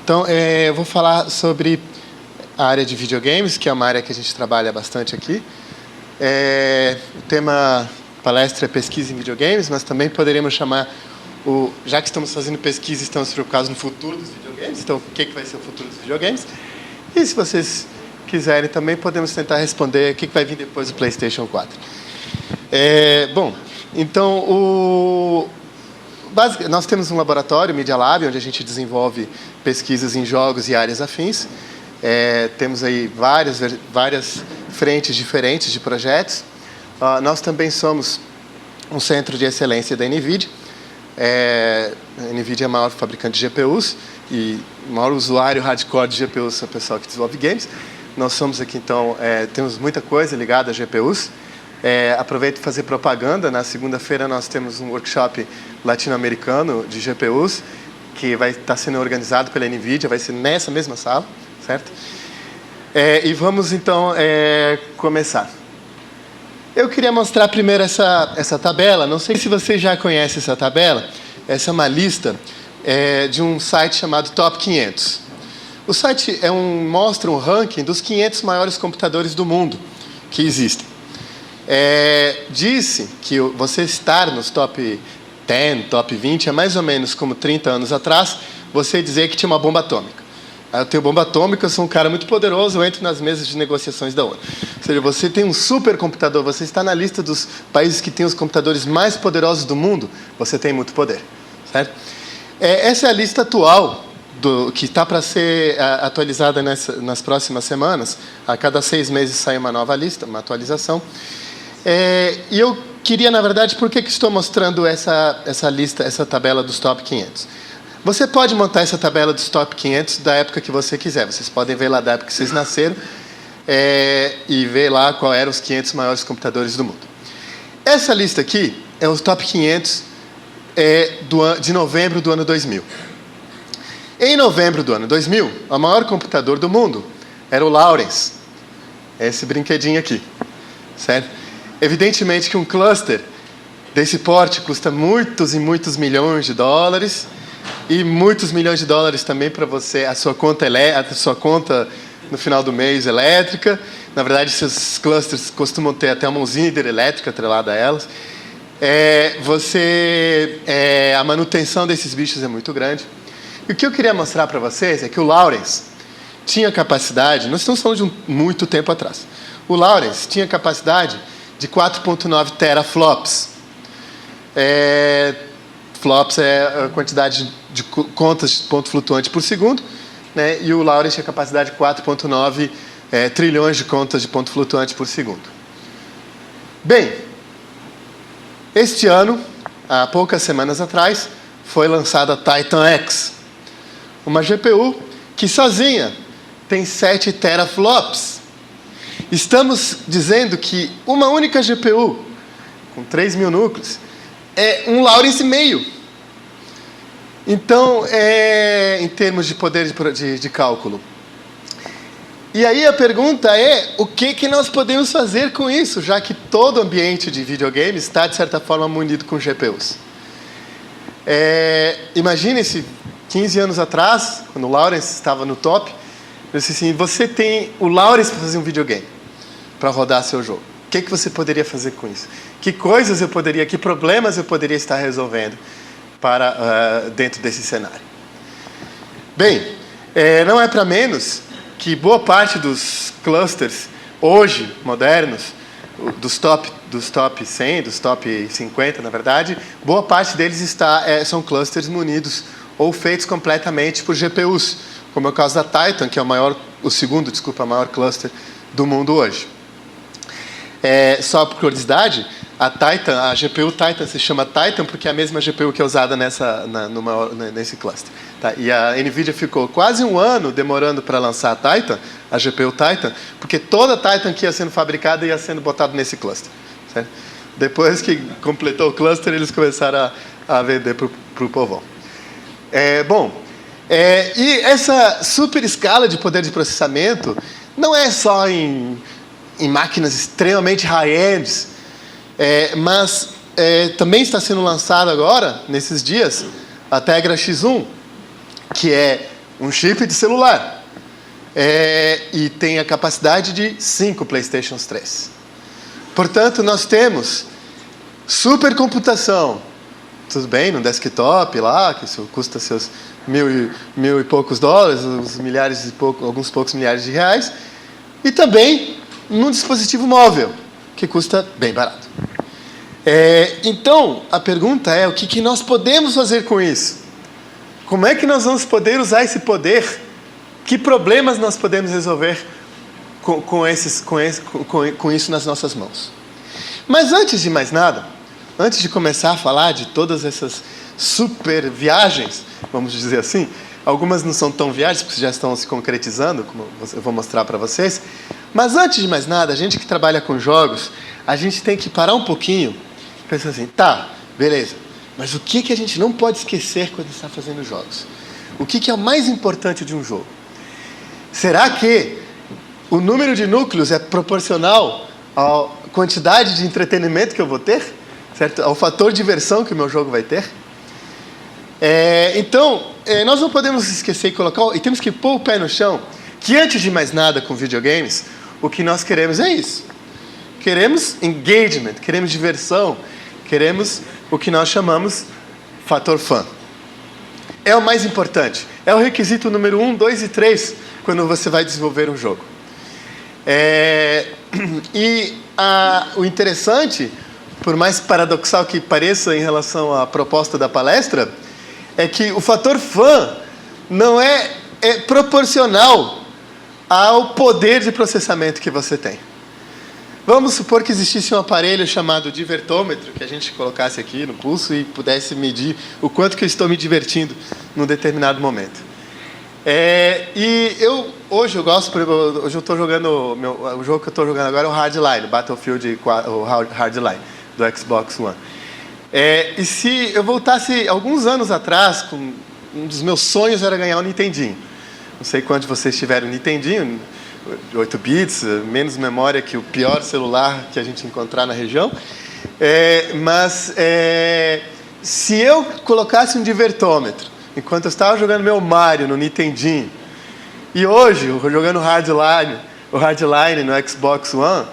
Então, eu vou falar sobre a área de videogames, que é uma área que a gente trabalha bastante aqui. O tema palestra é pesquisa em videogames, mas também poderíamos chamar, já que estamos fazendo pesquisa, estamos preocupados no futuro dos videogames, então o que vai ser o futuro dos videogames? E se vocês quiserem também, podemos tentar responder o que vai vir depois do PlayStation 4. Bom, então, nós temos um laboratório, Media Lab, onde a gente desenvolve pesquisas em jogos e áreas afins. Temos aí várias frentes diferentes de projetos. Nós também somos um centro de excelência da NVIDIA. A NVIDIA é a maior fabricante de GPUs e o maior usuário hardcore de GPUs é o pessoal que desenvolve games. Nós somos aqui, então, temos muita coisa ligada a GPUs. Aproveito para fazer propaganda. Na segunda-feira nós temos um workshop latino-americano de GPUs que vai estar sendo organizado pela NVIDIA, vai ser nessa mesma sala, certo? E vamos, então, começar. Eu queria mostrar primeiro essa tabela. Não sei se você já conhece essa tabela. Essa é uma lista de um site chamado Top 500. O site mostra um ranking dos 500 maiores computadores do mundo que existem. Disse que você estar nos top 10, top 20, é mais ou menos como 30 anos atrás, você dizer que tinha uma bomba atômica. Eu tenho bomba atômica, eu sou um cara muito poderoso, eu entro nas mesas de negociações da ONU. Ou seja, você tem um supercomputador, você está na lista dos países que têm os computadores mais poderosos do mundo, você tem muito poder. Certo? Essa é a lista atual, que está para ser atualizada nas próximas semanas. A cada 6 meses sai uma nova lista, uma atualização. E eu queria, na verdade, por que estou mostrando essa lista, essa tabela dos top 500? Você pode montar essa tabela dos top 500 da época que você quiser. Vocês podem ver lá da época que vocês nasceram e ver lá qual eram os 500 maiores computadores do mundo. Essa lista aqui é os top 500 de novembro do ano 2000. Em novembro do ano 2000, o maior computador do mundo era o Lawrence. Esse brinquedinho aqui. Certo? Evidentemente que um cluster desse porte custa muitos e muitos milhões de dólares e muitos milhões de dólares também para você, a sua conta no final do mês elétrica. Na verdade, esses clusters costumam ter até uma usina hidrelétrica atrelada a elas. A manutenção desses bichos é muito grande. E o que eu queria mostrar para vocês é que o Lawrence tinha capacidade, nós estamos falando de muito tempo atrás, o Lawrence tinha capacidade de 4.9 teraflops. Flops é a quantidade de contas de ponto flutuante por segundo, né? E o Lawrence tinha capacidade de 4.9 trilhões de contas de ponto flutuante por segundo. Bem, este ano, há poucas semanas atrás, foi lançada a Titan X, uma GPU que sozinha tem 7 teraflops. Estamos dizendo que uma única GPU, com 3.000 núcleos, é um Lawrence meio. Então, em termos de poder de cálculo. E aí a pergunta é, o que nós podemos fazer com isso, já que todo ambiente de videogame está, de certa forma, munido com GPUs. Imagine-se, 15 anos atrás, quando o Lawrence estava no top, eu disse assim, você tem o Lawrence para fazer um videogame, para rodar seu jogo. O que você poderia fazer com isso? Que problemas eu poderia estar resolvendo dentro desse cenário? Bem, não é para menos que boa parte dos clusters, hoje, modernos, dos top 100, dos top 50, na verdade, boa parte deles são clusters munidos ou feitos completamente por GPUs, como é o caso da Titan, que é o segundo maior cluster do mundo hoje. Só por curiosidade, a GPU Titan se chama Titan porque é a mesma GPU que é usada nesse cluster. Tá? E a NVIDIA ficou quase um ano demorando para lançar a GPU Titan, porque toda a Titan que ia sendo fabricada ia sendo botada nesse cluster. Certo? Depois que completou o cluster, eles começaram a vender para o povão. E essa super escala de poder de processamento não é só em máquinas extremamente high-end, mas também está sendo lançado agora, nesses dias, a Tegra X1, que é um chip de celular. E tem a capacidade de 5 PlayStation 3. Portanto, nós temos supercomputação, tudo bem, no desktop lá, que isso custa seus mil e poucos dólares, alguns poucos milhares de reais, e também num dispositivo móvel, que custa bem barato. Então, a pergunta é, o que nós podemos fazer com isso? Como é que nós vamos poder usar esse poder? Que problemas nós podemos resolver com isso nas nossas mãos? Mas antes de mais nada, antes de começar a falar de todas essas super viagens, vamos dizer assim, algumas não são tão viagens, porque já estão se concretizando, como eu vou mostrar para vocês, mas antes de mais nada, a gente que trabalha com jogos, a gente tem que parar um pouquinho e pensar assim, tá, beleza, mas o que a gente não pode esquecer quando está fazendo jogos? O que é o mais importante de um jogo? Será que o número de núcleos é proporcional à quantidade de entretenimento que eu vou ter? Certo? Ao fator de diversão que o meu jogo vai ter? Então, nós não podemos esquecer e temos que pôr o pé no chão, que antes de mais nada com videogames, o que nós queremos é isso. Queremos engagement, queremos diversão, queremos o que nós chamamos fator fã. É o mais importante. É o requisito número 1, 2 e 3 quando você vai desenvolver um jogo. O interessante, por mais paradoxal que pareça em relação à proposta da palestra, é que o fator fã não é proporcional ao poder de processamento que você tem. Vamos supor que existisse um aparelho chamado divertômetro, que a gente colocasse aqui no pulso e pudesse medir o quanto que eu estou me divertindo num determinado momento. Hoje eu estou jogando, o jogo que eu estou jogando agora é o Hardline, Battlefield 4, o Hardline, do Xbox One. E se eu voltasse alguns anos atrás, um dos meus sonhos era ganhar um Nintendinho. Não sei quantos de vocês tiveram um Nintendinho, 8 bits, menos memória que o pior celular que a gente encontrar na região. Mas se eu colocasse um divertômetro, enquanto eu estava jogando meu Mario no Nintendinho, e hoje eu jogando o Hardline no Xbox One,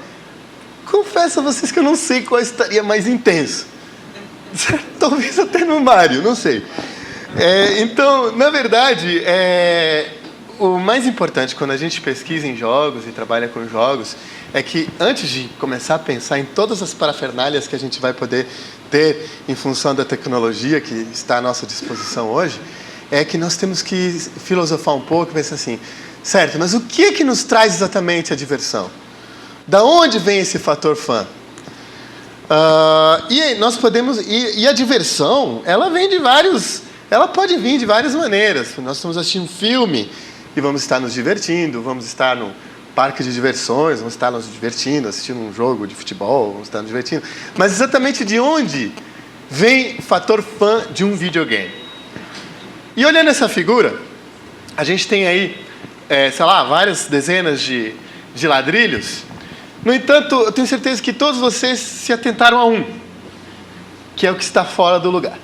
confesso a vocês que eu não sei qual estaria mais intenso. Talvez até no Mario, não sei. Então, na verdade, o mais importante quando a gente pesquisa em jogos e trabalha com jogos é que antes de começar a pensar em todas as parafernálias que a gente vai poder ter em função da tecnologia que está à nossa disposição hoje, é que nós temos que filosofar um pouco e pensar assim, certo, mas o que nos traz exatamente a diversão? Da onde vem esse fator fã? Nós podemos, e a diversão, ela pode vir de várias maneiras. Nós estamos assistindo um filme e vamos estar nos divertindo, vamos estar no parque de diversões, vamos estar nos divertindo, assistindo um jogo de futebol, vamos estar nos divertindo. Mas exatamente de onde vem o fator fã de um videogame? E olhando essa figura, a gente tem aí, várias dezenas de ladrilhos. No entanto, eu tenho certeza que todos vocês se atentaram a um, que é o que está fora do lugar.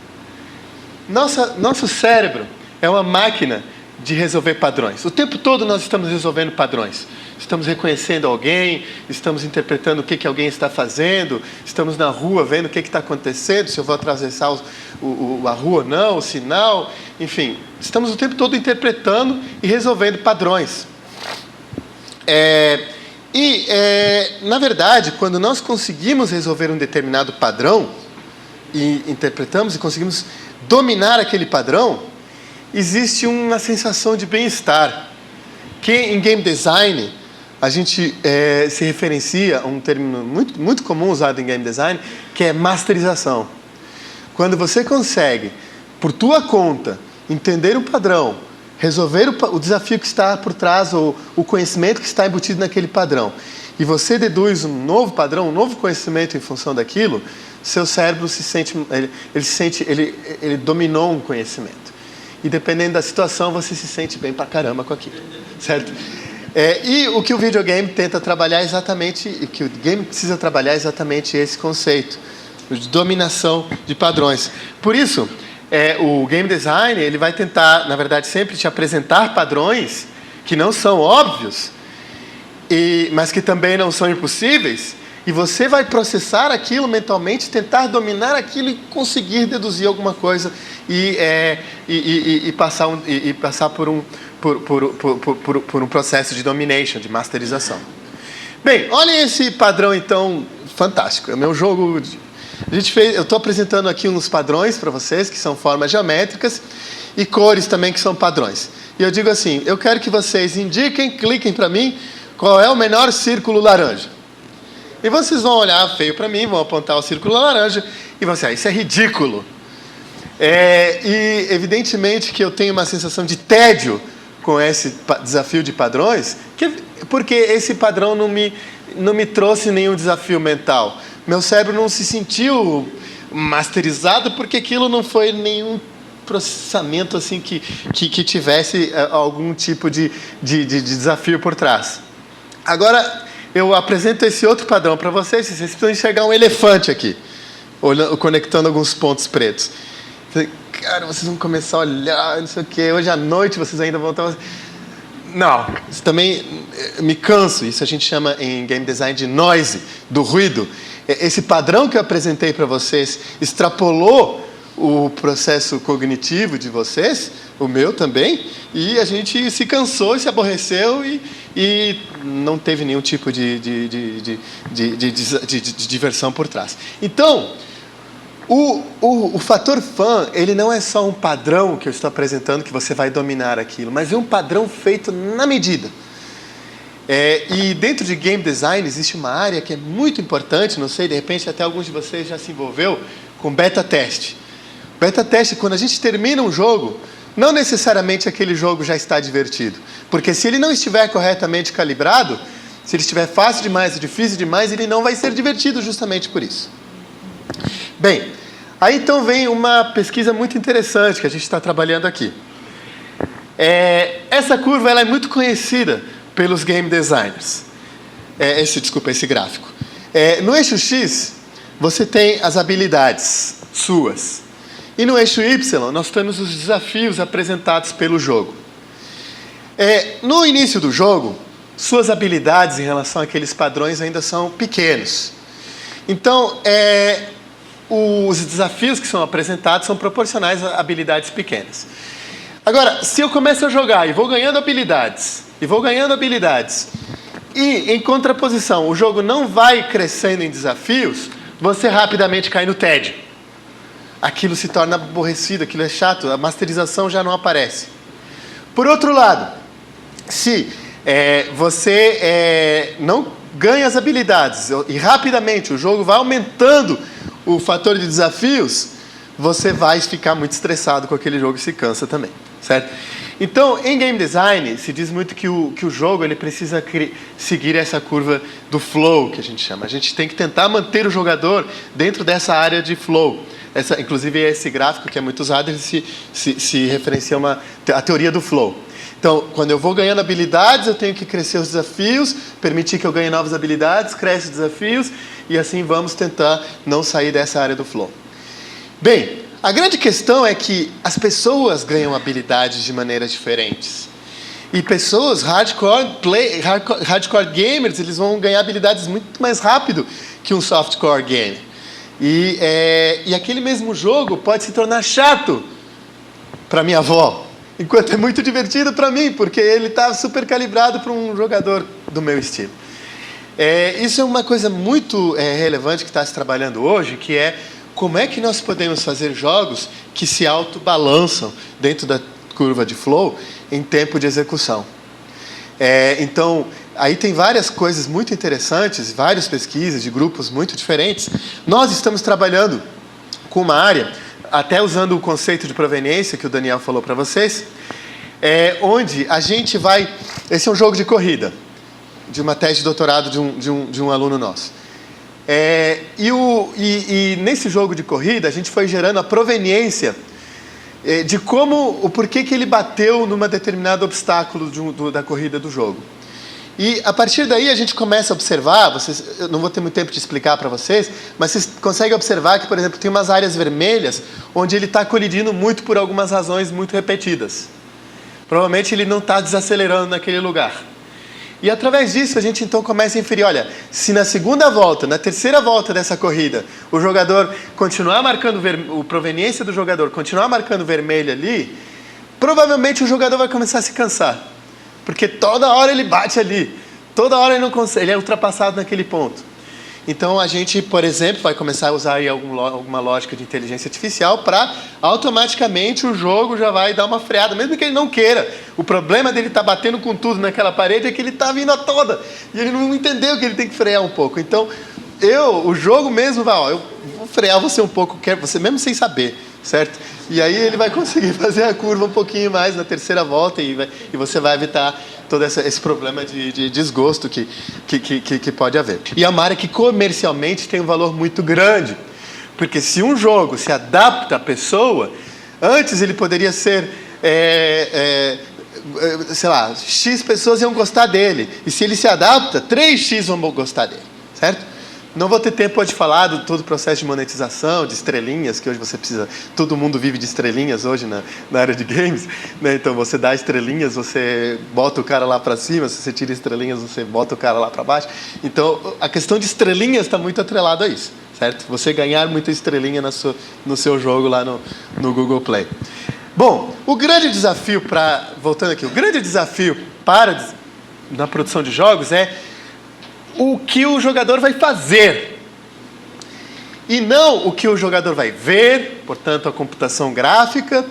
Nosso cérebro é uma máquina de resolver padrões. O tempo todo nós estamos resolvendo padrões. Estamos reconhecendo alguém, estamos interpretando o que alguém está fazendo, estamos na rua vendo o que está acontecendo, se eu vou atravessar a rua ou não, o sinal, enfim. Estamos o tempo todo interpretando e resolvendo padrões. Na verdade, quando nós conseguimos resolver um determinado padrão, e interpretamos e conseguimos dominar aquele padrão, existe uma sensação de bem-estar, que em game design a gente se referencia a um termo muito, muito comum usado em game design, que é masterização. Quando você consegue, por tua conta, entender o padrão, resolver o desafio que está por trás, ou o conhecimento que está embutido naquele padrão, e você deduz um novo padrão, um novo conhecimento em função daquilo, seu cérebro ele dominou um conhecimento. E dependendo da situação, você se sente bem pra caramba com aquilo, certo? E o que o videogame tenta trabalhar exatamente, o que o game precisa trabalhar é exatamente esse conceito de dominação de padrões. Por isso, o game design ele vai tentar, na verdade, sempre te apresentar padrões que não são óbvios, mas que também não são impossíveis, e você vai processar aquilo mentalmente, tentar dominar aquilo e conseguir deduzir alguma coisa e passar por um processo de domination, de masterização. Bem, olhem esse padrão, então, fantástico. É o meu jogo... eu estou apresentando aqui uns padrões para vocês, que são formas geométricas, e cores também, que são padrões. E eu digo assim, eu quero que vocês cliquem para mim, qual é o menor círculo laranja. E vocês vão olhar feio para mim, vão apontar o círculo laranja, e vão dizer, isso é ridículo. E evidentemente que eu tenho uma sensação de tédio com esse desafio de padrões, porque esse padrão não me trouxe nenhum desafio mental. Meu cérebro não se sentiu masterizado, porque aquilo não foi nenhum processamento assim que tivesse algum tipo de desafio por trás. Agora, eu apresento esse outro padrão para vocês. Vocês precisam enxergar um elefante aqui, conectando alguns pontos pretos. Cara, vocês vão começar a olhar, não sei o quê. Hoje à noite vocês ainda vão estar... Não, isso também me canso. Isso a gente chama em game design de noise, do ruído. Esse padrão que eu apresentei para vocês extrapolou o processo cognitivo de vocês, o meu também, e a gente se cansou, se aborreceu e não teve nenhum tipo de diversão por trás. Então, o fator fã, ele não é só um padrão que eu estou apresentando que você vai dominar aquilo, mas é um padrão feito na medida. E dentro de game design existe uma área que é muito importante, não sei, de repente até alguns de vocês já se envolveu com beta teste. Beta teste, quando a gente termina um jogo, não necessariamente aquele jogo já está divertido, porque se ele não estiver corretamente calibrado, se ele estiver fácil demais ou difícil demais, ele não vai ser divertido justamente por isso. Bem, aí então vem uma pesquisa muito interessante que a gente está trabalhando aqui. Essa curva ela é muito conhecida pelos game designers. Esse gráfico. No eixo X, você tem as habilidades suas. E no eixo Y, nós temos os desafios apresentados pelo jogo. No início do jogo, suas habilidades em relação àqueles padrões ainda são pequenos. Então, os desafios que são apresentados são proporcionais a habilidades pequenas. Agora, se eu começo a jogar e vou ganhando habilidades, e em contraposição, o jogo não vai crescendo em desafios, você rapidamente cai no tédio. Aquilo se torna aborrecido, aquilo é chato, a masterização já não aparece. Por outro lado, se você não ganha as habilidades e rapidamente o jogo vai aumentando o fator de desafios, você vai ficar muito estressado com aquele jogo e se cansa também, certo? Então, em game design, se diz muito que o jogo ele precisa seguir essa curva do flow, que a gente chama. A gente tem que tentar manter o jogador dentro dessa área de flow. Inclusive, esse gráfico que é muito usado, ele se referencia a teoria do flow. Então, quando eu vou ganhando habilidades, eu tenho que crescer os desafios, permitir que eu ganhe novas habilidades, cresce os desafios, e assim vamos tentar não sair dessa área do flow. Bem, a grande questão é que as pessoas ganham habilidades de maneiras diferentes. E pessoas hardcore gamers, eles vão ganhar habilidades muito mais rápido que um softcore gamer. E aquele mesmo jogo pode se tornar chato para minha avó, enquanto é muito divertido para mim, porque ele está super calibrado para um jogador do meu estilo. Isso é uma coisa muito relevante que está se trabalhando hoje, que é como é que nós podemos fazer jogos que se autobalançam dentro da curva de flow em tempo de execução. Então, aí tem várias coisas muito interessantes, várias pesquisas de grupos muito diferentes. Nós estamos trabalhando com uma área, até usando o conceito de proveniência que o Daniel falou para vocês, onde a gente vai... Esse é um jogo de corrida, de uma tese de doutorado de um aluno nosso. E nesse jogo de corrida, a gente foi gerando a proveniência de o porquê que ele bateu num determinado obstáculo da corrida do jogo. E a partir daí a gente começa a observar, eu não vou ter muito tempo de explicar para vocês, mas vocês conseguem observar que, por exemplo, tem umas áreas vermelhas onde ele está colidindo muito por algumas razões muito repetidas. Provavelmente ele não está desacelerando naquele lugar. E através disso a gente então começa a inferir, olha, se na segunda volta, na terceira volta dessa corrida, o jogador continuar marcando, a proveniência do jogador continuar marcando vermelho ali, provavelmente o jogador vai começar a se cansar. Porque toda hora ele bate ali, toda hora ele não consegue, ele é ultrapassado naquele ponto. Então a gente, por exemplo, vai começar a usar aí alguma lógica de inteligência artificial para automaticamente o jogo já vai dar uma freada, mesmo que ele não queira. O problema dele estar batendo com tudo naquela parede é que ele está vindo a toda e ele não entendeu que ele tem que frear um pouco. Então o jogo mesmo vai, eu vou frear você um pouco, você mesmo sem saber, certo? E aí ele vai conseguir fazer a curva um pouquinho mais na terceira volta e você vai evitar todo esse problema de desgosto que pode haver. E é uma área que comercialmente tem um valor muito grande, porque se um jogo se adapta à pessoa, antes ele poderia ser, sei lá, X pessoas iam gostar dele, e se ele se adapta, 3X vão gostar dele, certo? Não vou ter tempo de falar do todo o processo de monetização, de estrelinhas, que hoje você precisa... Todo mundo vive de estrelinhas hoje na área de games, né? Então você dá estrelinhas, você bota o cara lá para cima, se você tira estrelinhas, você bota o cara lá para baixo. Então a questão de estrelinhas está muito atrelada a isso, certo? Você ganhar muita estrelinha no seu jogo lá no Google Play. Bom, o grande desafio voltando aqui, o grande desafio na produção de jogos é o que o jogador vai fazer e não o que o jogador vai ver, portanto a computação gráfica,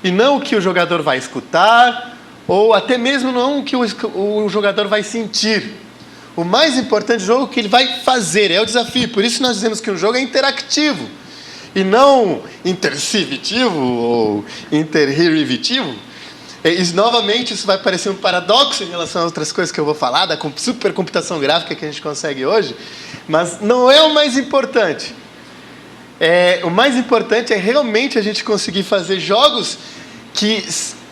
e não o que o jogador vai escutar, ou até mesmo não o que o jogador vai sentir. O mais importante do jogo é o que ele vai fazer, é o desafio. Por isso nós dizemos que um jogo é interativo e não intercivitivo ou interherivitivo. Novamente, isso vai parecer um paradoxo em relação a outras coisas que eu vou falar, da supercomputação gráfica que a gente consegue hoje, mas não é o mais importante. O mais importante é realmente a gente conseguir fazer jogos que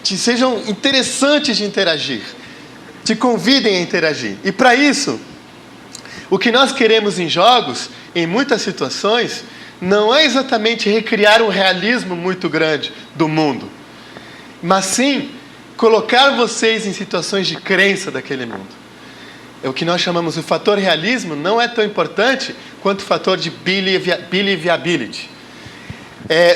sejam interessantes de interagir, te convidem a interagir. E para isso, o que nós queremos em jogos, em muitas situações, não é exatamente recriar um realismo muito grande do mundo, mas sim colocar vocês em situações de crença daquele mundo. É o que nós chamamos o fator realismo, não é tão importante quanto o fator de believability.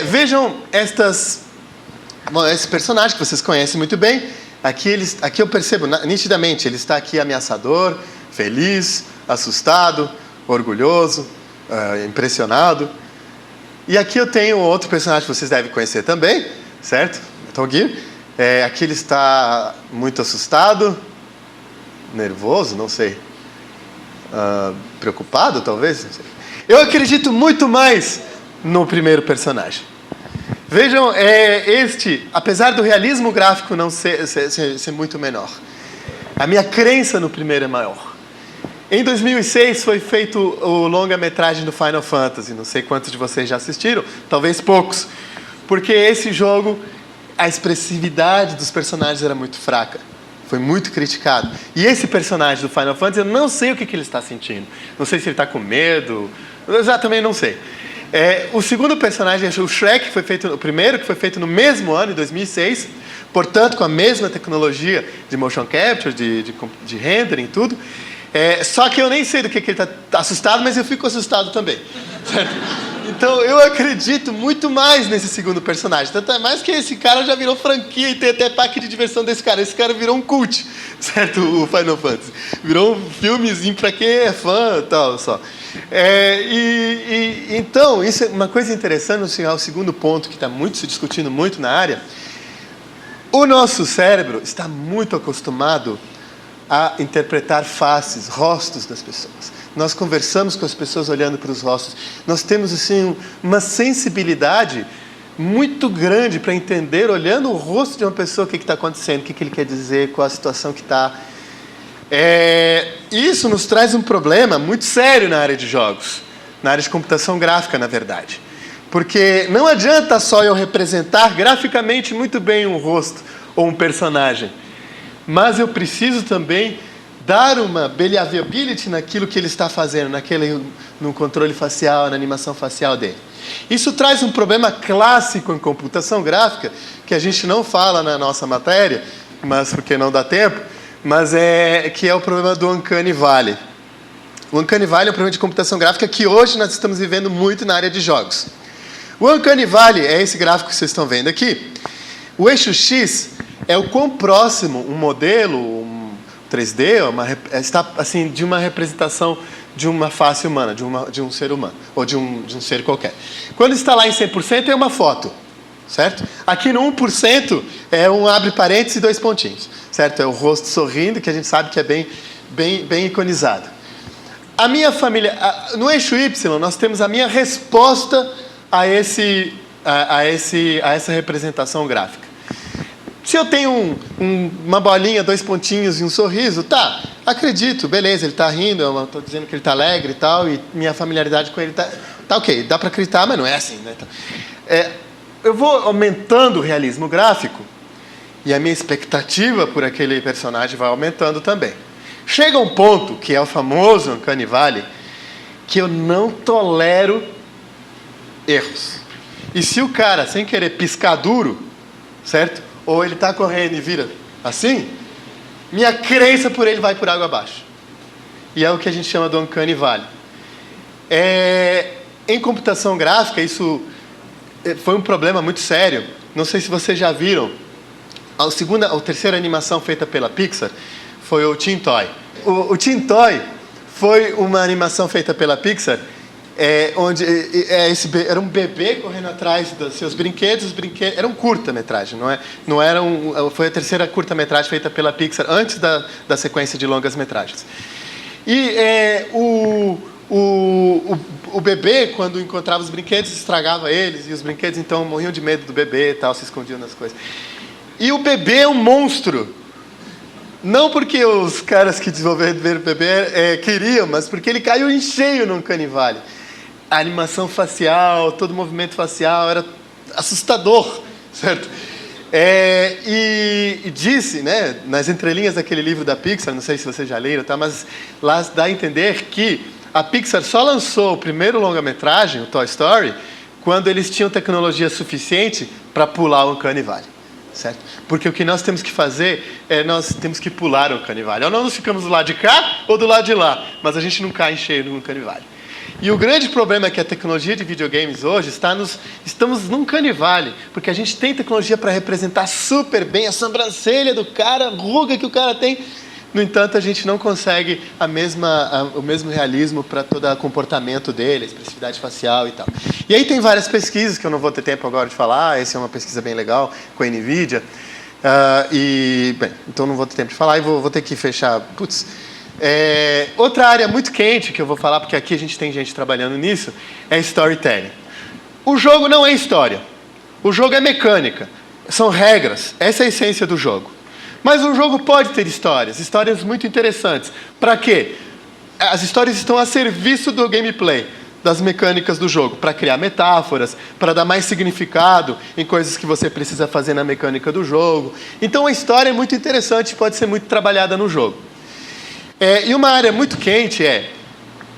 Vejam esse personagem que vocês conhecem muito bem. Aqui eu percebo nitidamente, ele está aqui ameaçador, feliz, assustado, orgulhoso, impressionado. E aqui eu tenho outro personagem que vocês devem conhecer também, certo? Metal Gear. Aqui ele está muito assustado, nervoso, não sei, preocupado talvez, não sei. Eu acredito muito mais no primeiro personagem. Vejam, apesar do realismo gráfico não ser muito menor, a minha crença no primeiro é maior. Em 2006 foi feito o longa-metragem do Final Fantasy, não sei quantos de vocês já assistiram, talvez poucos, porque esse jogo, a expressividade dos personagens era muito fraca. Foi muito criticado. E esse personagem do Final Fantasy, eu não sei o que ele está sentindo. Não sei se ele está com medo. Eu exatamente não sei. O segundo personagem, o Shrek, o primeiro, que foi feito no mesmo ano, em 2006. Portanto, com a mesma tecnologia de motion capture, de rendering e tudo. Só que eu nem sei do que ele está assustado, mas eu fico assustado também. Certo? Então, eu acredito muito mais nesse segundo personagem. Tanto é mais que esse cara já virou franquia e tem até parque de diversão desse cara. Esse cara virou um cult, certo? O Final Fantasy. Virou um filmezinho para quem é fã e tal, só. Então, isso é uma coisa interessante, o segundo ponto que está se discutindo muito na área. O nosso cérebro está muito acostumado a interpretar faces, rostos das pessoas. Nós conversamos com as pessoas olhando para os rostos. Nós temos assim uma sensibilidade muito grande para entender, olhando o rosto de uma pessoa, o que está acontecendo, o que ele quer dizer, qual a situação que está. Isso nos traz um problema muito sério na área de jogos, na área de computação gráfica, na verdade. Porque não adianta só eu representar graficamente muito bem um rosto ou um personagem, mas eu preciso também dar uma believability naquilo que ele está fazendo, no controle facial, na animação facial dele. Isso traz um problema clássico em computação gráfica, que a gente não fala na nossa matéria, mas porque não dá tempo, mas que é o problema do Uncanny Valley. O Uncanny Valley é um problema de computação gráfica que hoje nós estamos vivendo muito na área de jogos. O Uncanny Valley é esse gráfico que vocês estão vendo aqui. O eixo X é o quão próximo um modelo, um 3D, está assim, de uma representação de uma face humana, de um ser humano, ou de um ser qualquer. Quando está lá em 100% é uma foto, certo? Aqui no 1% é um abre parênteses e 2 pontinhos, certo? É o rosto sorrindo, que a gente sabe que é bem iconizado. A minha família, no eixo Y, nós temos a minha resposta a essa representação gráfica. Se eu tenho uma bolinha, 2 pontinhos e um sorriso, tá, acredito, beleza, ele está rindo, eu estou dizendo que ele está alegre e tal, e minha familiaridade com ele tá ok, dá para acreditar, mas não é assim, né? Eu vou aumentando o realismo gráfico e a minha expectativa por aquele personagem vai aumentando também. Chega um ponto, que é o famoso Uncanny Valley, que eu não tolero erros. E se o cara, sem querer, piscar duro, certo? Ou ele está correndo e vira assim, minha crença por ele vai por água abaixo. E é o que a gente chama do Uncanny Valley. Em computação gráfica, isso foi um problema muito sério. Não sei se vocês já viram. A terceira animação feita pela Pixar foi o Teen Toy. O Teen Toy foi uma animação feita pela Pixar onde era um bebê correndo atrás dos seus brinquedos. Os brinquedos era um curta-metragem, foi a terceira curta-metragem feita pela Pixar antes da sequência de longas-metragens. E o bebê, quando encontrava os brinquedos, estragava eles, e os brinquedos então morriam de medo do bebê e tal, se escondiam nas coisas. E o bebê é um monstro. Não porque os caras que desenvolveram o bebê queriam, mas porque ele caiu em cheio no Uncanny Valley. A animação facial, todo o movimento facial era assustador, certo? E disse, né, nas entrelinhas daquele livro da Pixar, não sei se vocês já leram, tá, mas lá dá a entender que a Pixar só lançou o primeiro longa-metragem, o Toy Story, quando eles tinham tecnologia suficiente para pular o Uncanny Valley. Certo? Porque o que nós temos que fazer nós temos que pular o Uncanny Valley. Ou não nós ficamos do lado de cá ou do lado de lá, mas a gente não cai em cheio no Uncanny Valley. E o grande problema é que a tecnologia de videogames hoje estamos no Uncanny Valley, porque a gente tem tecnologia para representar super bem a sobrancelha do cara, a ruga que o cara tem. No entanto, a gente não consegue o mesmo realismo para todo o comportamento dele, a expressividade facial e tal. E aí tem várias pesquisas, que eu não vou ter tempo agora de falar, essa é uma pesquisa bem legal, com a NVIDIA, então não vou ter tempo de falar e vou ter que fechar. Outra área muito quente que eu vou falar, porque aqui a gente tem gente trabalhando nisso, é storytelling. O jogo não é história, o jogo é mecânica, são regras, essa é a essência do jogo. Mas o jogo pode ter histórias muito interessantes. Para quê? As histórias estão a serviço do gameplay, das mecânicas do jogo, para criar metáforas, para dar mais significado em coisas que você precisa fazer na mecânica do jogo. Então a história é muito interessante e pode ser muito trabalhada no jogo. E uma área muito quente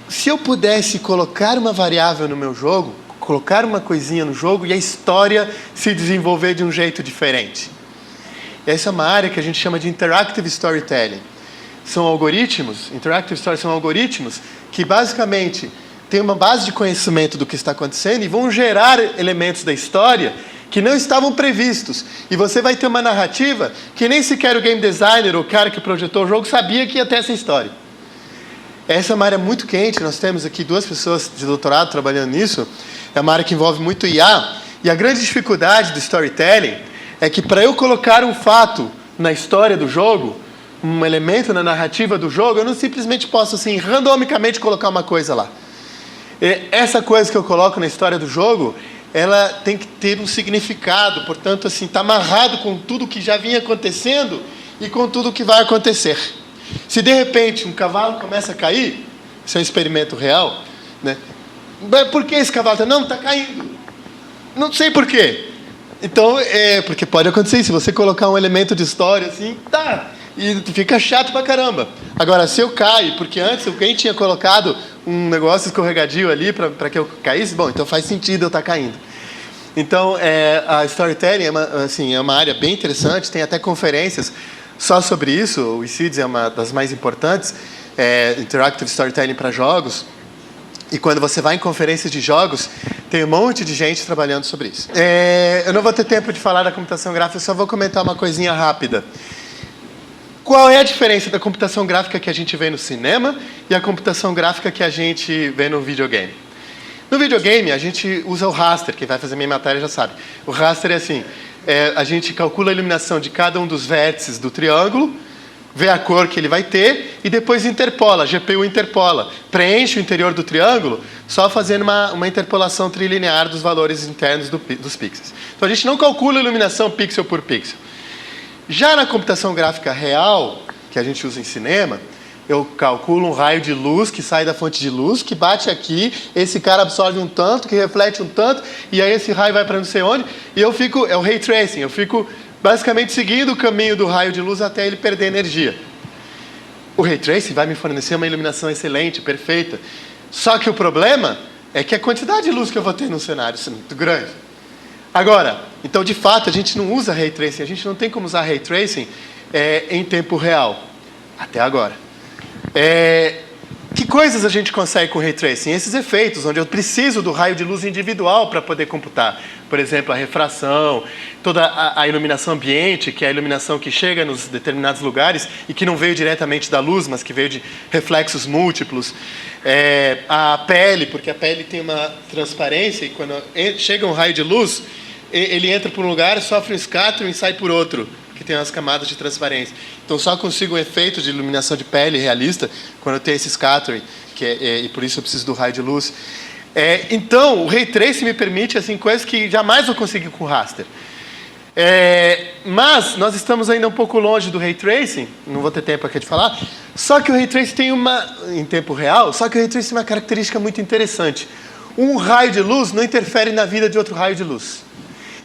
se eu pudesse colocar uma variável no meu jogo, colocar uma coisinha no jogo e a história se desenvolver de um jeito diferente. Essa é uma área que a gente chama de Interactive Storytelling. Interactive Stories são algoritmos que basicamente têm uma base de conhecimento do que está acontecendo e vão gerar elementos da história que não estavam previstos. E você vai ter uma narrativa que nem sequer o game designer, o cara que projetou o jogo, sabia que ia ter essa história. Essa é uma área muito quente, nós temos aqui 2 pessoas de doutorado trabalhando nisso. É uma área que envolve muito IA. E a grande dificuldade do storytelling é que para eu colocar um fato na história do jogo, um elemento na narrativa do jogo, eu não simplesmente posso, assim, randomicamente colocar uma coisa lá. Essa coisa que eu coloco na história do jogo, ela tem que ter um significado, portanto, assim, está amarrado com tudo que já vinha acontecendo e com tudo que vai acontecer. Se, de repente, um cavalo começa a cair, isso é um experimento real, né? Por que esse cavalo não está caindo? Não sei por quê. Então, porque pode acontecer, se você colocar um elemento de história assim, e fica chato pra caramba. Agora, se eu caio, porque antes alguém tinha colocado um negócio escorregadio ali para que eu caísse, bom, então faz sentido eu estar caindo. Então, a storytelling é uma área bem interessante, tem até conferências só sobre isso. O ICIDS é uma das mais importantes, Interactive Storytelling para jogos. E quando você vai em conferências de jogos, tem um monte de gente trabalhando sobre isso. Eu não vou ter tempo de falar da computação gráfica, eu só vou comentar uma coisinha rápida. Qual é a diferença da computação gráfica que a gente vê no cinema e a computação gráfica que a gente vê no videogame? No videogame, a gente usa o raster, quem vai fazer minha matéria já sabe. O raster é assim, a gente calcula a iluminação de cada um dos vértices do triângulo, vê a cor que ele vai ter e depois interpola, a GPU interpola. Preenche o interior do triângulo só fazendo uma interpolação trilinear dos valores internos dos pixels. Então a gente não calcula a iluminação pixel por pixel. Já na computação gráfica real, que a gente usa em cinema, eu calculo um raio de luz que sai da fonte de luz, que bate aqui, esse cara absorve um tanto, que reflete um tanto, e aí esse raio vai para não sei onde, e eu fico, é o ray tracing, eu fico basicamente seguindo o caminho do raio de luz até ele perder energia. O ray tracing vai me fornecer uma iluminação excelente, perfeita. Só que o problema é que a quantidade de luz que eu vou ter no cenário é muito grande. Agora, então de fato a gente não usa ray tracing, a gente não tem como usar ray tracing em tempo real, até agora. Que coisas a gente consegue com ray tracing? Esses efeitos, onde eu preciso do raio de luz individual para poder computar. Por exemplo, a refração, toda a iluminação ambiente, que é a iluminação que chega nos determinados lugares e que não veio diretamente da luz, mas que veio de reflexos múltiplos. A pele, porque a pele tem uma transparência e quando chega um raio de luz, ele entra por um lugar, sofre um scattering e sai por outro, que tem umas camadas de transparência. Então, só consigo um efeito de iluminação de pele realista quando eu tenho esse scattering, e por isso eu preciso do raio de luz. Então, o Ray Tracing me permite assim, coisas que jamais vou conseguir com o raster. Mas nós estamos ainda um pouco longe do Ray Tracing, não vou ter tempo aqui de falar, só que o Ray Tracing tem em tempo real, só que o Ray Tracing tem uma característica muito interessante. Um raio de luz não interfere na vida de outro raio de luz.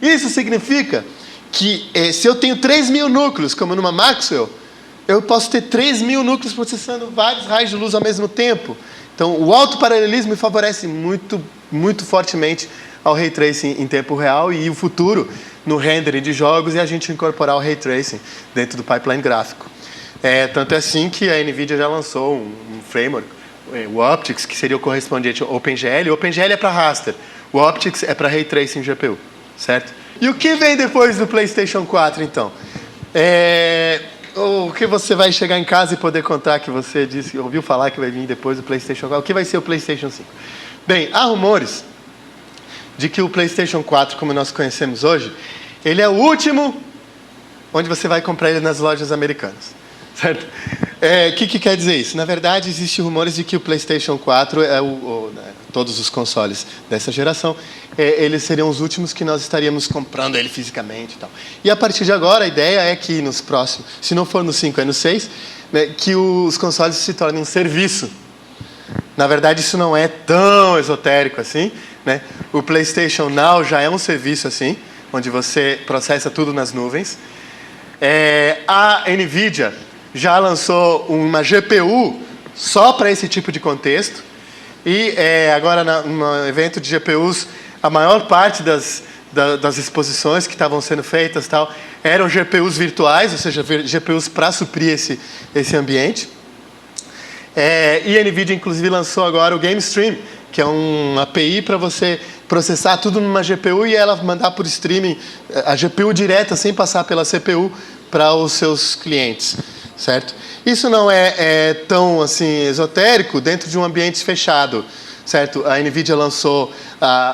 Isso significa que se eu tenho 3.000 núcleos, como numa Maxwell, eu posso ter 3.000 núcleos processando vários raios de luz ao mesmo tempo. Então, o autoparalelismo favorece muito, muito fortemente ao Ray Tracing em tempo real e o futuro no rendering de jogos e a gente incorporar o Ray Tracing dentro do pipeline gráfico. Tanto é assim que a NVIDIA já lançou um framework, o Optics, que seria o correspondente ao OpenGL. O OpenGL é para raster, o Optics é para Ray Tracing GPU, certo? E o que vem depois do PlayStation 4, então? O que você vai chegar em casa e poder contar que você ouviu falar que vai vir depois do PlayStation 4? O que vai ser o PlayStation 5? Bem, há rumores de que o PlayStation 4, como nós conhecemos hoje, ele é o último onde você vai comprar ele nas lojas americanas, certo? O que quer dizer isso? Na verdade, existem rumores de que o PlayStation 4 todos os consoles dessa geração, eles seriam os últimos que nós estaríamos comprando ele fisicamente e tal. E a partir de agora, a ideia é que nos próximos, se não for no 5, é no 6, né, que os consoles se tornem um serviço. Na verdade, isso não é tão esotérico assim, né? O PlayStation Now já é um serviço assim, onde você processa tudo nas nuvens. A NVIDIA já lançou uma GPU só para esse tipo de contexto. E agora, no evento de GPUs, a maior parte das exposições que estavam sendo feitas tal, eram GPUs virtuais, ou seja, GPUs para suprir esse ambiente. E a NVIDIA, inclusive, lançou agora o GameStream, que é uma API para você processar tudo numa GPU e ela mandar por streaming a GPU direta, sem passar pela CPU, para os seus clientes. Certo? Isso não é tão assim, esotérico dentro de um ambiente fechado. Certo? A NVIDIA lançou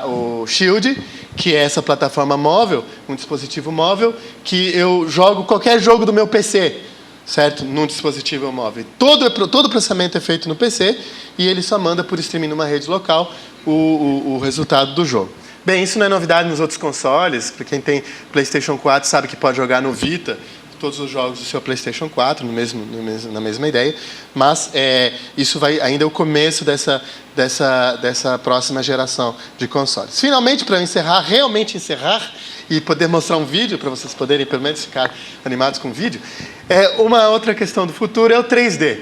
o Shield, que é essa plataforma móvel, um dispositivo móvel, que eu jogo qualquer jogo do meu PC, certo? Num dispositivo móvel. Todo o processamento é feito no PC e ele só manda por streaming numa rede local o resultado do jogo. Bem, isso não é novidade nos outros consoles. Para quem tem PlayStation 4 sabe que pode jogar no Vita todos os jogos do seu PlayStation 4, na mesma ideia, mas isso vai ainda é o começo dessa próxima geração de consoles. Finalmente, para eu realmente encerrar, e poder mostrar um vídeo, para vocês poderem pelo menos ficar animados com o vídeo, Uma outra questão do futuro é o 3D.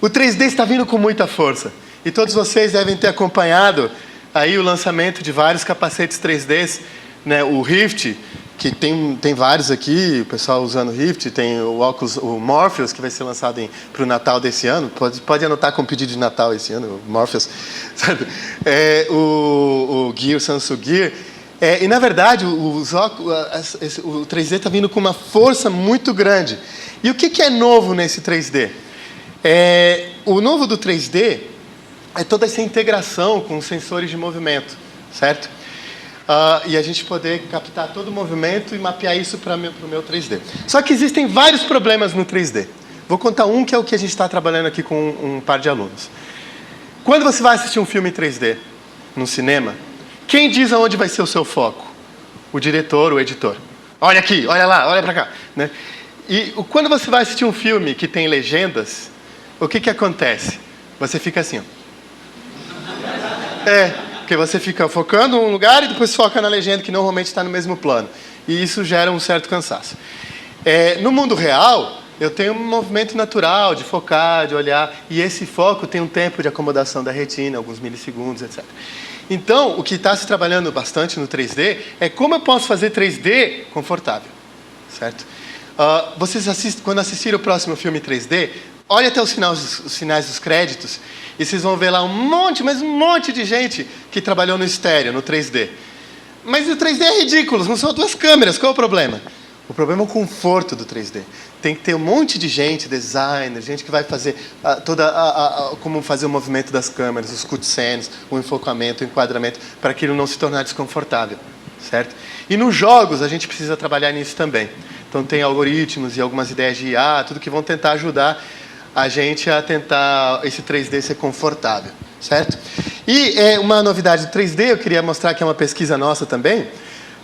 O 3D está vindo com muita força. E todos vocês devem ter acompanhado aí o lançamento de vários capacetes 3Ds, né? O Rift, que tem vários aqui, o pessoal usando o Rift, tem o óculos, o Morpheus, que vai ser lançado para o Natal desse ano. Pode anotar com pedido de Natal esse ano, o Morpheus. O Gear, o Samsung Gear. E, na verdade, o 3D está vindo com uma força muito grande. E o que é novo nesse 3D? O novo do 3D é toda essa integração com sensores de movimento, certo? E a gente poder captar todo o movimento e mapear isso para o meu 3D. Só que existem vários problemas no 3D. Vou contar um que é o que a gente está trabalhando aqui com um par de alunos. Quando você vai assistir um filme em 3D no cinema, quem diz aonde vai ser o seu foco? O diretor, o editor. Olha aqui, olha lá, olha para cá. Né? E quando você vai assistir um filme que tem legendas, o que acontece? Você fica assim, ó. Porque você fica focando em um lugar e depois foca na legenda, que normalmente está no mesmo plano. E isso gera um certo cansaço. No mundo real, eu tenho um movimento natural de focar, de olhar, e esse foco tem um tempo de acomodação da retina, alguns milissegundos, etc. Então, o que está se trabalhando bastante no 3D é como eu posso fazer 3D confortável, certo? Vocês quando assistirem o próximo filme 3D, olha até os finais dos créditos e vocês vão ver lá um monte de gente que trabalhou no estéreo, no 3D. Mas o 3D é ridículo, não são duas câmeras, qual é o problema? O problema é o conforto do 3D. Tem que ter um monte de gente, designer, gente que vai fazer como fazer o movimento das câmeras, os cutscenes, o enfocamento, o enquadramento, para aquilo não se tornar desconfortável, certo? E nos jogos a gente precisa trabalhar nisso também. Então tem algoritmos e algumas ideias de IA, tudo que vão tentar ajudar a gente a tentar esse 3D ser confortável, certo? E uma novidade do 3D, eu queria mostrar que é uma pesquisa nossa também.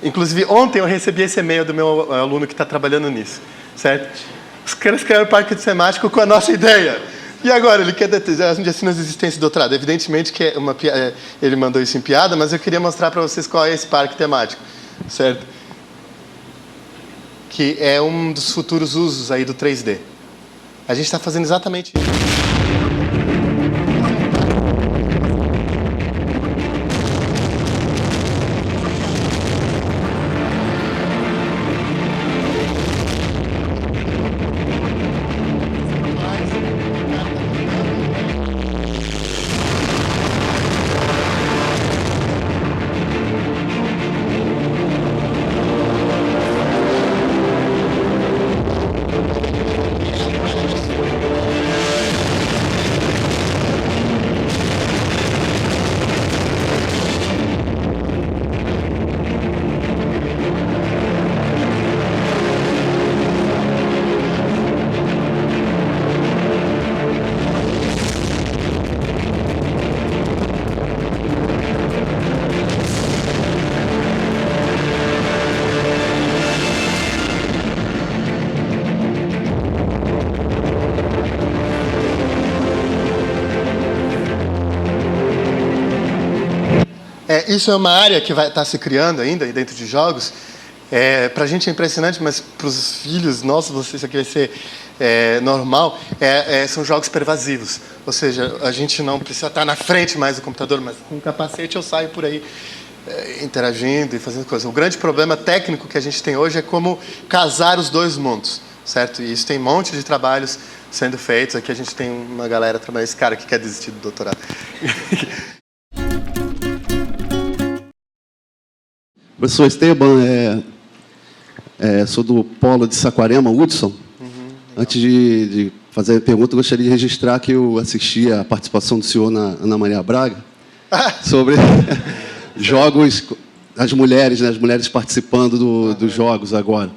Inclusive, ontem eu recebi esse e-mail do meu aluno que está trabalhando nisso, certo? Os caras criaram o parque temático com a nossa ideia. E agora, ele quer de assinas de existência e doutorado. Evidentemente que ele mandou isso em piada, mas eu queria mostrar para vocês qual é esse parque temático, certo? Que é um dos futuros usos aí do 3D. A gente está fazendo exatamente isso. Isso é uma área que vai estar se criando ainda dentro de jogos. Para a gente é impressionante, mas para os filhos nossos, isso aqui vai ser normal. São jogos pervasivos. Ou seja, a gente não precisa estar na frente mais do computador, mas com um capacete eu saio por aí interagindo e fazendo coisas. O grande problema técnico que a gente tem hoje é como casar os dois mundos, certo? E isso tem um monte de trabalhos sendo feitos. Aqui a gente tem uma galera trabalhando. Esse cara que quer desistir do doutorado. Professor Esteban, sou do Polo de Saquarema, Hudson. Antes de fazer a pergunta, eu gostaria de registrar que eu assisti a participação do senhor na Ana Maria Braga sobre jogos, as mulheres, né, as mulheres participando dos jogos agora.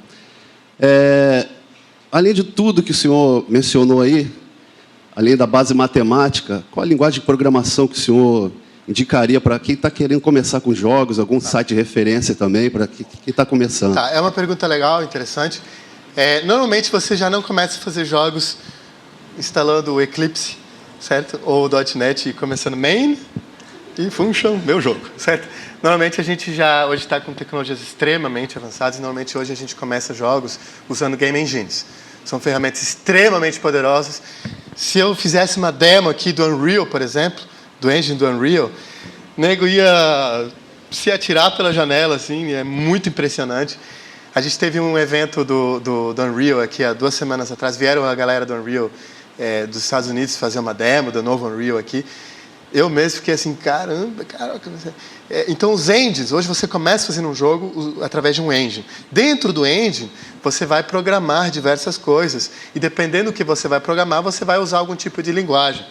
Além de tudo que o senhor mencionou aí, além da base matemática, qual a linguagem de programação que o senhor indicaria para quem está querendo começar com jogos, algum site de referência também, para quem está começando? É uma pergunta legal, interessante. Normalmente você já não começa a fazer jogos instalando o Eclipse, certo? Ou o .NET e começando main, e function, meu jogo, certo? Normalmente a gente já hoje está com tecnologias extremamente avançadas e normalmente hoje a gente começa jogos usando Game Engines. São ferramentas extremamente poderosas. Se eu fizesse uma demo aqui do Unreal, por exemplo, do engine do Unreal, o nego ia se atirar pela janela, assim, é muito impressionante. A gente teve um evento do Unreal aqui há 2 semanas atrás, vieram a galera do Unreal dos Estados Unidos fazer uma demo do novo Unreal aqui. Eu mesmo fiquei assim, caramba, caraca. Então, os engines, hoje você começa fazendo um jogo através de um engine. Dentro do engine, você vai programar diversas coisas. E dependendo do que você vai programar, você vai usar algum tipo de linguagem.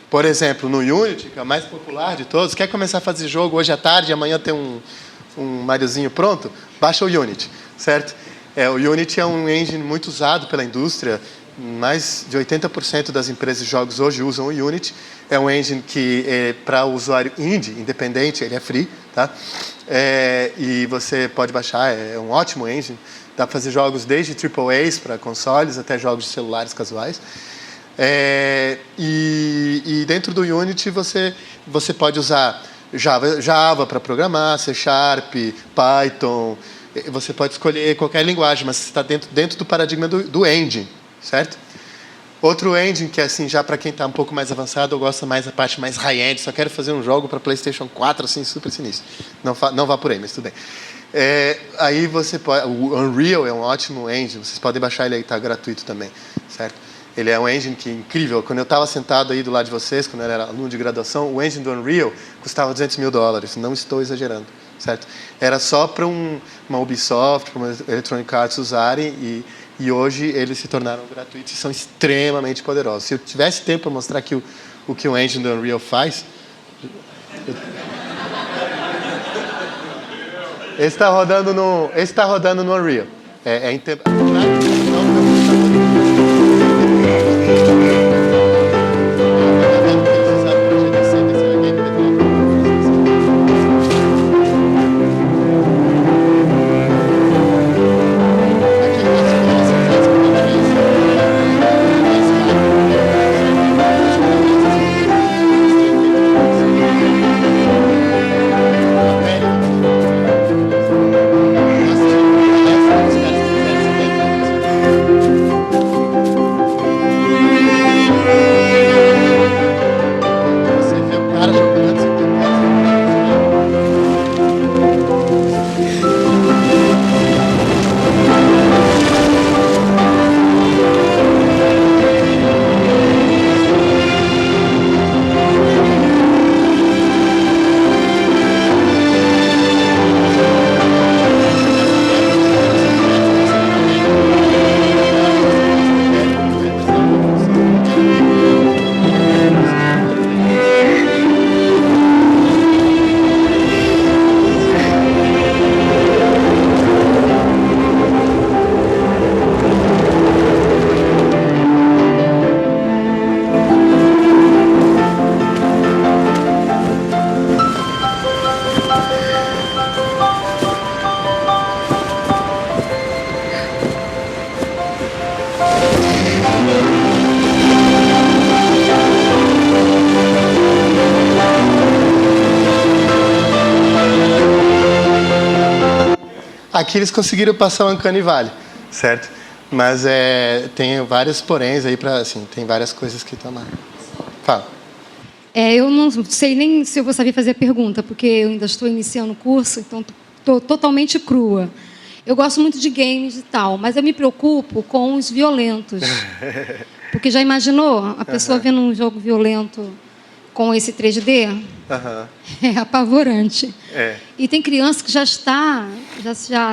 Por exemplo, no Unity, que é o mais popular de todos, quer começar a fazer jogo hoje à tarde, amanhã tem um Mariozinho pronto? Baixa o Unity, certo? O Unity é um engine muito usado pela indústria. Mais de 80% das empresas de jogos hoje usam o Unity. É um engine que, para o usuário indie, independente, ele é free, tá? E você pode baixar, é um ótimo engine. Dá para fazer jogos desde AAAs para consoles até jogos de celulares casuais. E dentro do Unity você pode usar Java para programar, C#, Python. Você pode escolher qualquer linguagem, mas você está dentro do paradigma do engine. Certo? Outro engine que, assim, já para quem está um pouco mais avançado, eu gosto mais da parte mais high-end, só quero fazer um jogo para PlayStation 4, assim, super sinistro. Não vá por aí, mas tudo bem. Aí você pode... O Unreal é um ótimo engine, vocês podem baixar ele aí, está gratuito também, certo? Ele é um engine que é incrível. Quando eu estava sentado aí do lado de vocês, quando eu era aluno de graduação, o engine do Unreal custava $200 mil, não estou exagerando, certo? Era só para uma Ubisoft, para uma Electronic Arts usarem e hoje eles se tornaram gratuitos e são extremamente poderosos. Se eu tivesse tempo para mostrar aqui o que o engine do Unreal faz... Esse está rodando no Unreal. Em tempo... Aqui eles conseguiram passar o Uncanny Valley, certo? Mas tem vários poréns aí para, assim, tem várias coisas que estão lá. Fala. Eu não sei nem se eu vou saber fazer a pergunta, porque eu ainda estou iniciando o curso, então estou totalmente crua. Eu gosto muito de games e tal, mas eu me preocupo com os violentos. Porque já imaginou a pessoa vendo um jogo violento com esse 3D? É apavorante. E tem criança que já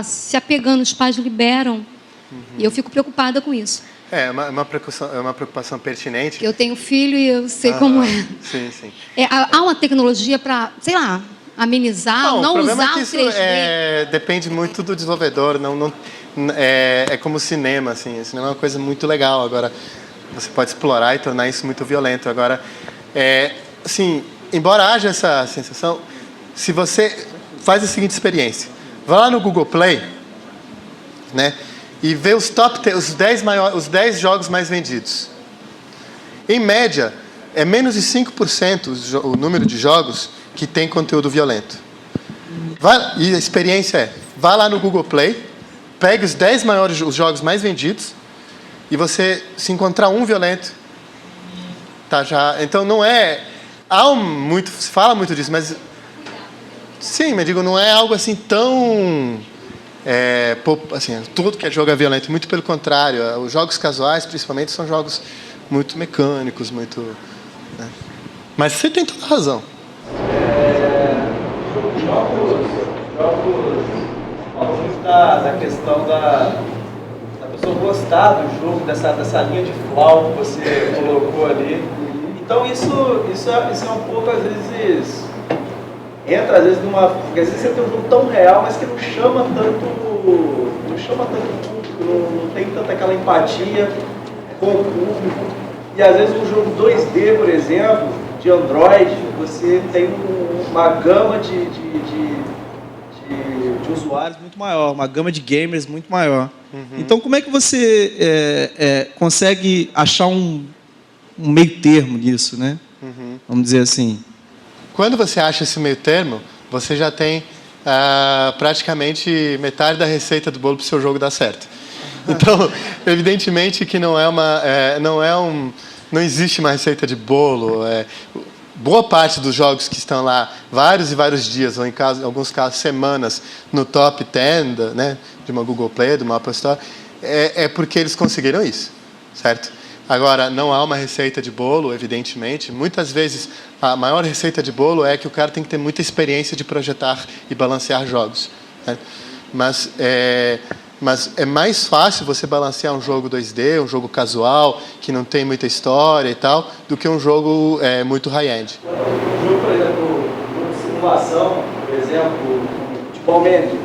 se apegando, os pais liberam. E eu fico preocupada com isso. É uma preocupação pertinente. Eu tenho filho e eu sei como é. Sim, sim. Há uma tecnologia para, sei lá, amenizar, não usar o 3D? Depende muito do desenvolvedor. É como cinema, assim. O cinema é uma coisa muito legal. Agora, você pode explorar e tornar isso muito violento. Agora, assim, embora haja essa sensação, se você faz a seguinte experiência, vai lá no Google Play, né, e vê os 10 jogos mais vendidos. Em média, é menos de 5% o número de jogos que tem conteúdo violento. E a experiência é, vá lá no Google Play, pegue os 10 maiores, os jogos mais vendidos, e você, se encontrar um violento, tá já... Então, não é... se fala muito disso, mas... Sim, mas digo, não é algo assim tão... assim, tudo que é jogo é violento. Muito pelo contrário. Os jogos casuais, principalmente, são jogos muito mecânicos, muito... Né? Mas você tem toda a razão. Fala muito da questão da pessoa gostar do jogo, dessa linha de flow que você colocou ali. Então isso é um pouco, às vezes, entra às vezes numa... Porque às vezes você tem um jogo tão real, mas que não chama tanto público, não tem tanta aquela empatia com o público. E às vezes um jogo 2D, por exemplo, de Android, você tem uma gama de usuários muito maior, uma gama de gamers muito maior. Então, como é que você consegue achar um meio termo nisso, né? Vamos dizer assim. Quando você acha esse meio termo, você já tem praticamente metade da receita do bolo para o seu jogo dar certo. Então, evidentemente que não existe uma receita de bolo. Boa parte dos jogos que estão lá vários e vários dias, ou em alguns casos semanas, no top 10 de uma Google Play, de uma Apple Store, é porque eles conseguiram isso, certo? Agora, não há uma receita de bolo, evidentemente. Muitas vezes, a maior receita de bolo é que o cara tem que ter muita experiência de projetar e balancear jogos. Certo? Mas é mais fácil você balancear um jogo 2D, um jogo casual, que não tem muita história e tal, do que um jogo muito high-end. Um jogo, por exemplo, de simulação, por exemplo, Futebol Manager,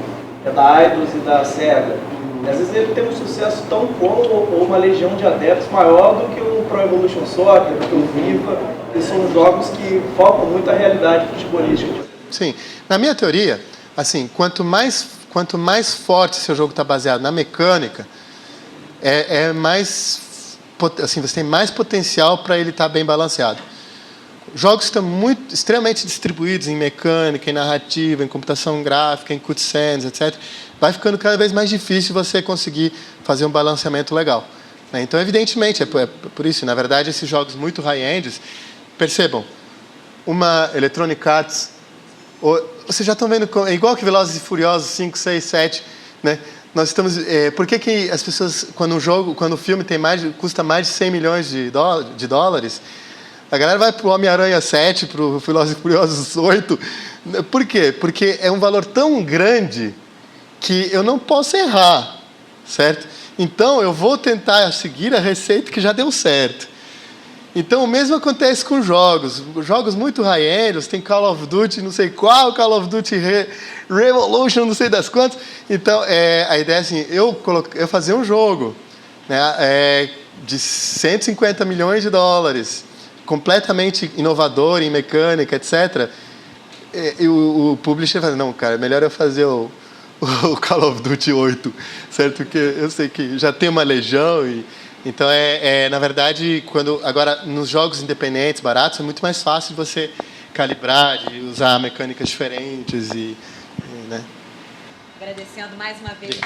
é da Eidos e da Sega. Às vezes ele tem um sucesso tão como ou uma legião de adeptos maior do que o Pro Evolution Soccer, do que o FIFA, que são jogos que focam muito a realidade futebolística. Sim. Na minha teoria, assim, quanto mais forte seu jogo está baseado na mecânica, assim, você tem mais potencial para ele estar bem balanceado. Jogos que estão extremamente distribuídos em mecânica, em narrativa, em computação gráfica, em cutscenes, etc., vai ficando cada vez mais difícil você conseguir fazer um balanceamento legal. Então, evidentemente, é por isso, na verdade, esses jogos muito high-end, percebam, uma Electronic Arts, vocês já estão vendo, é igual que Velozes e Furiosos 5, 6, 7, né? Nós estamos, por que as pessoas, quando o filme custa mais de 100 milhões de dólares, a galera vai para o Homem-Aranha 7, para o Velozes e Furiosos 8. Por quê? Porque é um valor tão grande que eu não posso errar, certo? Então, eu vou tentar seguir a receita que já deu certo. Então, o mesmo acontece com jogos. Jogos muito high-end, tem Call of Duty, não sei qual, Call of Duty Revolution, não sei das quantas. Então, a ideia é assim, eu fazer um jogo, né, de 150 milhões de dólares, completamente inovador em mecânica, etc. E o publisher fala, não, cara, melhor eu fazer o Call of Duty 8, certo? Porque eu sei que já tem uma legião e... Então, na verdade, agora, nos jogos independentes, baratos, é muito mais fácil você calibrar, de usar mecânicas diferentes. Né? Agradecendo mais uma vez.